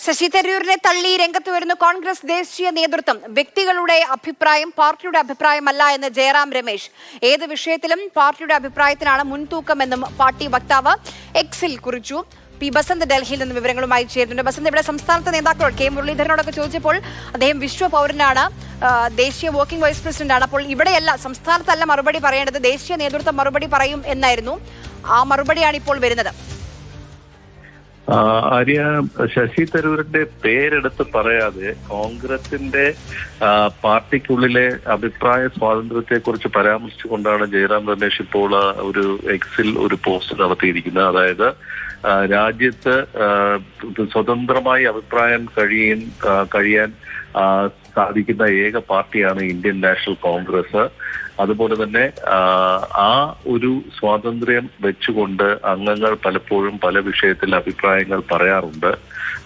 ശശി തരൂരിനെ തള്ളി രംഗത്ത് വരുന്ന കോൺഗ്രസ് ദേശീയ നേതൃത്വം. വ്യക്തികളുടെ അഭിപ്രായം പാർട്ടിയുടെ അഭിപ്രായമല്ല എന്ന് ജയറാം രമേശ്. ഏത് വിഷയത്തിലും പാർട്ടിയുടെ അഭിപ്രായത്തിനാണ് മുൻതൂക്കമെന്നും പാർട്ടി വക്താവ് എക്സിൽ കുറിച്ചു. പി ബസന്ത് ഡൽഹിയിൽ നിന്ന് വിവരങ്ങളുമായി ചേരുന്നുണ്ട്. ബസന്ത്, ഇവിടെ സംസ്ഥാനത്തെ നേതാക്കളോട് കെ മുരളീധരനോടൊക്കെ ചോദിച്ചപ്പോൾ അദ്ദേഹം വിശ്വപൗരനാണ്, ദേശീയ വർക്കിംഗ് വൈസ് പ്രസിഡന്റാണ്. അപ്പോൾ ഇവിടെയല്ല, സംസ്ഥാനത്തല്ല മറുപടി പറയേണ്ടത്, ദേശീയ നേതൃത്വം മറുപടി പറയും എന്നായിരുന്നു. ആ മറുപടിയാണ് ഇപ്പോൾ വരുന്നത്. ആര്യ, ശശി തരൂരിന്റെ പേരെടുത്ത് പറയാതെ കോൺഗ്രസിന്റെ പാർട്ടിക്കുള്ളിലെ അഭിപ്രായ സ്വാതന്ത്ര്യത്തെ കുറിച്ച് പരാമർശിച്ചുകൊണ്ടാണ് ജയറാം രമേശ് ഇപ്പോൾ ഒരു എക്സിൽ ഒരു പോസ്റ്റ് നടത്തിയിരിക്കുന്നത്. അതായത് രാജ്യത്ത് സ്വതന്ത്രമായി അഭിപ്രായം കഴിയാൻ സാധിക്കുന്ന ഏക പാർട്ടിയാണ് ഇന്ത്യൻ നാഷണൽ കോൺഗ്രസ്. അതുപോലെ തന്നെ ആ ഒരു സ്വാതന്ത്ര്യം വെച്ചുകൊണ്ട് അംഗങ്ങൾ പലപ്പോഴും പല വിഷയത്തിൽ അഭിപ്രായങ്ങൾ പറയാറുണ്ട്.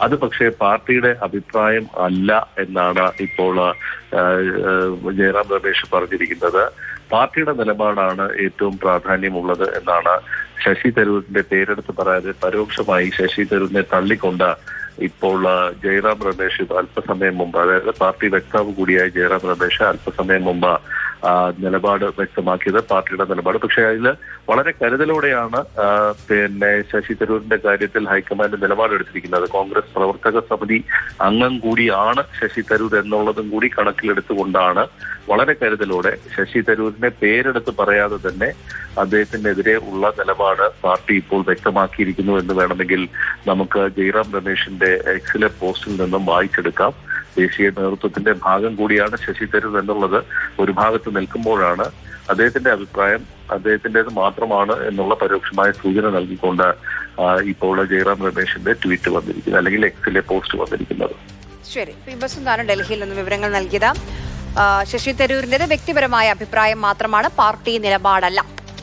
അത് പക്ഷേ പാർട്ടിയുടെ അഭിപ്രായം അല്ല എന്നാണ് ഇപ്പോൾ ജയറാം രമേശ് പറഞ്ഞിരിക്കുന്നത്. പാർട്ടിയുടെ നിലപാടാണ് ഏറ്റവും പ്രാധാന്യമുള്ളത് എന്നാണ് ശശി തരൂരിന്റെ പേരെടുത്ത് പറയാതെ പരോക്ഷമായി ശശി തരൂരിനെ തള്ളിക്കൊണ്ട് ഇപ്പോൾ ജയറാം രമേശ് അല്പസമയം മുമ്പ്, അതായത് പാർട്ടി വക്താവ് കൂടിയായ ജയറാം രമേശ് അല്പസമയം മുമ്പ് നിലപാട് വ്യക്തമാക്കിയത്, പാർട്ടിയുടെ നിലപാട്. പക്ഷെ അതിൽ വളരെ കരുതലോടെയാണ് ശശി തരൂരിന്റെ കാര്യത്തിൽ ഹൈക്കമാൻഡ് നിലപാടെടുത്തിരിക്കുന്നത്. കോൺഗ്രസ് പ്രവർത്തക സമിതി അംഗം കൂടിയാണ് ശശി തരൂർ എന്നുള്ളതും കൂടി കണക്കിലെടുത്തുകൊണ്ടാണ് വളരെ കരുതലോടെ ശശി തരൂരിനെ പേരെടുത്ത് പറയാതെ തന്നെ അദ്ദേഹത്തിനെതിരെ ഉള്ള നിലപാട് പാർട്ടി ഇപ്പോൾ വ്യക്തമാക്കിയിരിക്കുന്നു എന്ന് വേണമെങ്കിൽ നമുക്ക് ജയറാം രമേശിന്റെ എക്സിലെ പോസ്റ്റിൽ നിന്നും വായിച്ചെടുക്കാം. ദേശീയ നേതൃത്വത്തിന്റെ ഭാഗം കൂടിയാണ് ശശി തരൂർ എന്നുള്ളത് ഒരു ഭാഗത്ത് നിൽക്കുമ്പോഴാണ് അദ്ദേഹത്തിന്റെ അഭിപ്രായം അദ്ദേഹത്തിൻ്റെത് മാത്രമാണ് എന്നുള്ള പരോക്ഷമായ സൂചന നൽകിക്കൊണ്ട് ഇപ്പോൾ ജയറാം രമേശിന്റെ ട്വീറ്റ് വന്നിരിക്കുന്നത്, അല്ലെങ്കിൽ എക്സിലെ പോസ്റ്റ് വന്നിരിക്കുന്നത്. ശരി, പി ബസന്താണ് ഡൽഹിയിൽ നിന്ന് വിവരങ്ങൾ നൽകിയത്. ശശി തരൂരിൻ്റെത് വ്യക്തിപരമായ അഭിപ്രായം മാത്രമാണ്, പാർട്ടി നിലപാടല്ല.